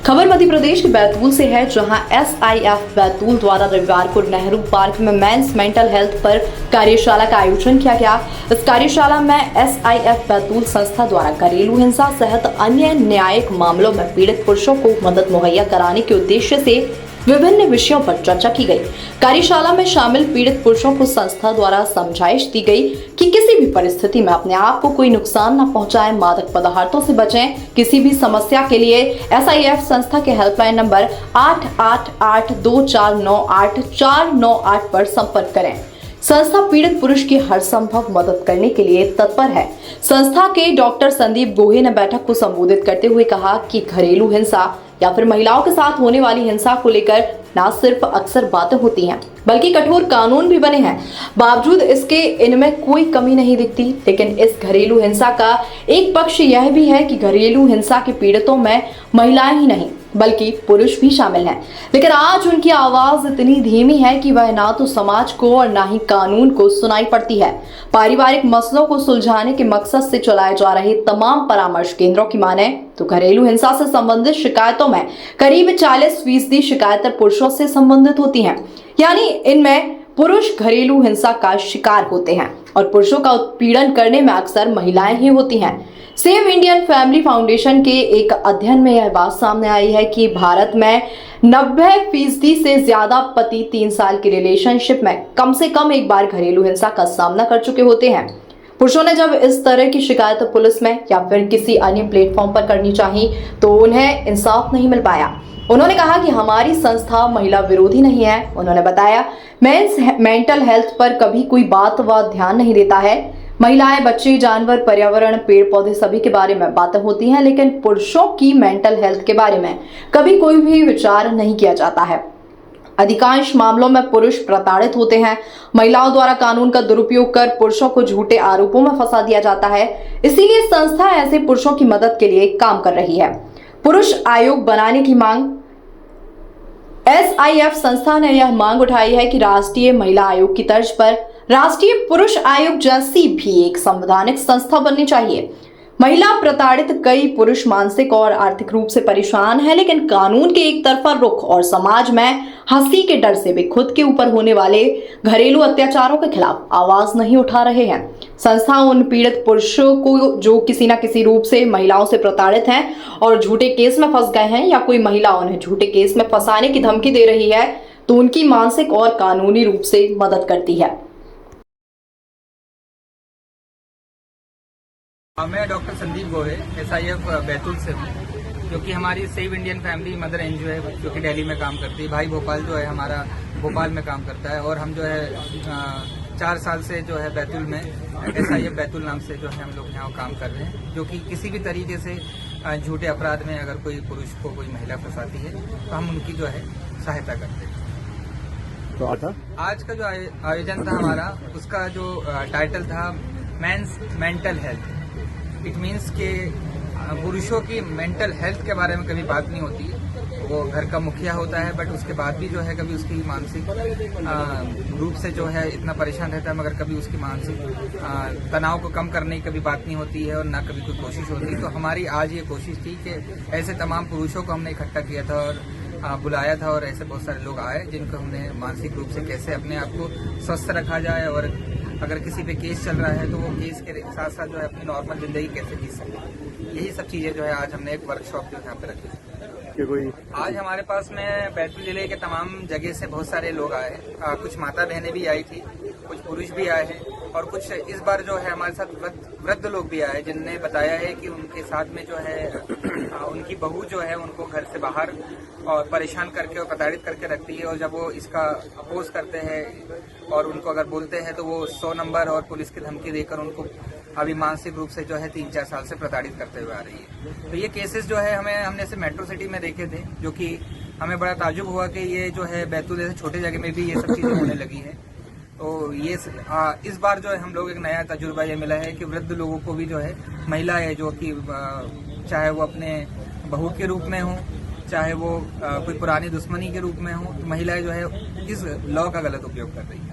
खबर मध्य प्रदेश के बैतूल से है, जहां SIF बैतूल द्वारा रविवार को नेहरू पार्क में मेंस मेंटल हेल्थ पर कार्यशाला का आयोजन किया गया। इस कार्यशाला में SIF बैतूल संस्था द्वारा घरेलू हिंसा सहित अन्य न्यायिक मामलों में पीड़ित पुरुषों को मदद मुहैया कराने के उद्देश्य से विभिन्न विषयों पर चर्चा की गई। कार्यशाला में शामिल पीड़ित पुरुषों को संस्था द्वारा समझाइश दी गई कि किसी भी परिस्थिति में अपने आप को कोई नुकसान न पहुंचाएं, मादक पदार्थों से बचें। किसी भी समस्या के लिए SIF संस्था के हेल्पलाइन नंबर 8882498498 पर संपर्क करें। संस्था पीड़ित पुरुष की हर संभव मदद करने के लिए तत्पर है। संस्था के डॉक्टर संदीप गोहे ने बैठक को संबोधित करते हुए कहा कि घरेलू हिंसा या फिर महिलाओं के साथ होने वाली हिंसा को लेकर न सिर्फ अक्सर बातें होती हैं, बल्कि कठोर कानून भी बने हैं। बावजूद इसके इनमें कोई कमी नहीं दिखती। लेकिन इस घरेलू हिंसा का एक पक्ष यह भी है कि घरेलू हिंसा के पीड़ितों में महिलाएं ही नहीं बल्कि पुरुष भी शामिल हैं। लेकिन आज उनकी आवाज इतनी धीमी है कि वह ना तो समाज को और ना ही कानून को सुनाई पड़ती है। पारिवारिक मसलों को सुलझाने के मकसद से चलाए जा रहे तमाम परामर्श केंद्रों की माने तो घरेलू हिंसा से संबंधित शिकायतों में करीब 40% शिकायतें पुरुषों से संबंधित होती हैं। यानी इनमें पुरुष घरेलू हिंसा का शिकार होते हैं और पुरुषों का उत्पीड़न करने में अक्सर महिलाएं ही होती हैं। सेव इंडियन फैमिली फाउंडेशन के एक अध्ययन में यह बात सामने आई है कि भारत में 90% से ज्यादा पति 3 साल की रिलेशनशिप में कम से कम एक बार घरेलू हिंसा का सामना कर चुके होते हैं। पुरुषों ने जब इस तरह की शिकायत पुलिस में या फिर किसी अन्य प्लेटफॉर्म पर करनी चाहिए तो उन्हें इंसाफ नहीं मिल पाया। उन्होंने कहा कि हमारी संस्था महिला विरोधी नहीं है। उन्होंने बताया, मेंस मेंटल हेल्थ पर कभी कोई बात व ध्यान नहीं देता है। महिलाएं, बच्चे, जानवर, पर्यावरण, पेड़ पौधे सभी के बारे में बातें होती हैं, लेकिन पुरुषों की मेंटल हेल्थ के बारे में कभी कोई भी विचार नहीं किया जाता है। अधिकांश मामलों में पुरुष प्रताड़ित होते हैं। महिलाओं द्वारा कानून का दुरुपयोग कर पुरुषों को झूठे आरोपों में फंसा दिया जाता है। इसीलिए संस्था ऐसे पुरुषों की मदद के लिए काम कर रही है। पुरुष आयोग बनाने की मांग। SIF संस्था ने यह मांग उठाई है कि राष्ट्रीय महिला आयोग की तर्ज पर राष्ट्रीय पुरुष आयोग जैसी भी एक संवैधानिक संस्था बननी चाहिए। महिला प्रताड़ित कई पुरुष मानसिक और आर्थिक रूप से परेशान हैं, लेकिन कानून के एक तरफा रुख और समाज में हंसी के डर से वे खुद के ऊपर होने वाले घरेलू अत्याचारों के खिलाफ आवाज नहीं उठा रहे हैं। संस्था उन पीड़ित पुरुषों को जो किसी न किसी रूप से महिलाओं से प्रताड़ित हैं और झूठे केस में फंस गए हैं या कोई महिला उन्हें झूठे केस में फंसाने की धमकी दे रही है तो उनकी मानसिक और कानूनी रूप से मदद करती है। मैं डॉक्टर संदीप गोहे SIF बैतूल से हूँ, जो कि हमारी save Indian family mother NGO है, जो कि दिल्ली में काम करती है। भाई भोपाल जो है हमारा भोपाल में काम करता है और हम जो है 4 साल से जो है बैतूल में SIF बैतूल नाम से जो है हम लोग यहाँ काम कर रहे हैं, जो कि किसी भी तरीके से झूठे अपराध में अगर कोई पुरुष को कोई महिला फंसाती है तो हम उनकी जो है सहायता करते हैं। तो आज का जो आयोजन था हमारा, उसका जो टाइटल था men's mental health. It means के पुरुषों की मेंटल हेल्थ के बारे में कभी बात नहीं होती है। वो घर का मुखिया होता है, बट उसके बाद भी जो है कभी उसकी मानसिक रूप से जो है इतना परेशान रहता है, मगर कभी उसकी मानसिक तनाव को कम करने की कभी बात नहीं होती है और ना कभी कोई कोशिश होती। तो हमारी आज ये कोशिश थी कि ऐसे तमाम पुरुषों को हमने इकट्ठा किया था और बुलाया था, और ऐसे बहुत सारे लोग आए जिनको हमने मानसिक रूप से कैसे अपने आप को स्वस्थ रखा जाए और अगर किसी पे केस चल रहा है तो वो केस के साथ साथ जो है अपनी नॉर्मल जिंदगी कैसे जी सके। यही सब चीजें जो है आज हमने एक वर्कशॉप जो यहाँ पे रखी। आज हमारे पास में बैतूल जिले के तमाम जगह से बहुत सारे लोग आए। कुछ माता बहनें भी आई थी, कुछ पुरुष भी आए हैं और कुछ इस बार जो है हमारे साथ वृद्ध लोग भी आए, जिनने बताया है कि उनके साथ में जो है उनकी बहू जो है उनको घर से बाहर और परेशान करके और प्रताड़ित करके रखती है, और जब वो इसका अपोज करते हैं और उनको अगर बोलते हैं तो वो 100 नंबर और पुलिस की धमकी देकर उनको अभी मानसिक रूप से जो है 3-4 साल से प्रताड़ित करते हुए आ रही है। तो ये केसेस जो है हमने ऐसे मेट्रो सिटी में देखे थे, जो कि हमें बड़ा ताज्जुब हुआ कि ये जो है बैतूल जैसे छोटे जगह में भी ये सब चीजें होने लगी है। तो ये इस बार जो है हम लोग एक नया तजुर्बा ये मिला है कि वृद्ध लोगों को भी जो है महिला है, जो कि चाहे वो अपने बहू के रूप में हो, चाहे वो कोई पुरानी दुश्मनी के रूप में हो, तो महिलाएं जो है इस लॉ का गलत उपयोग कर रही है।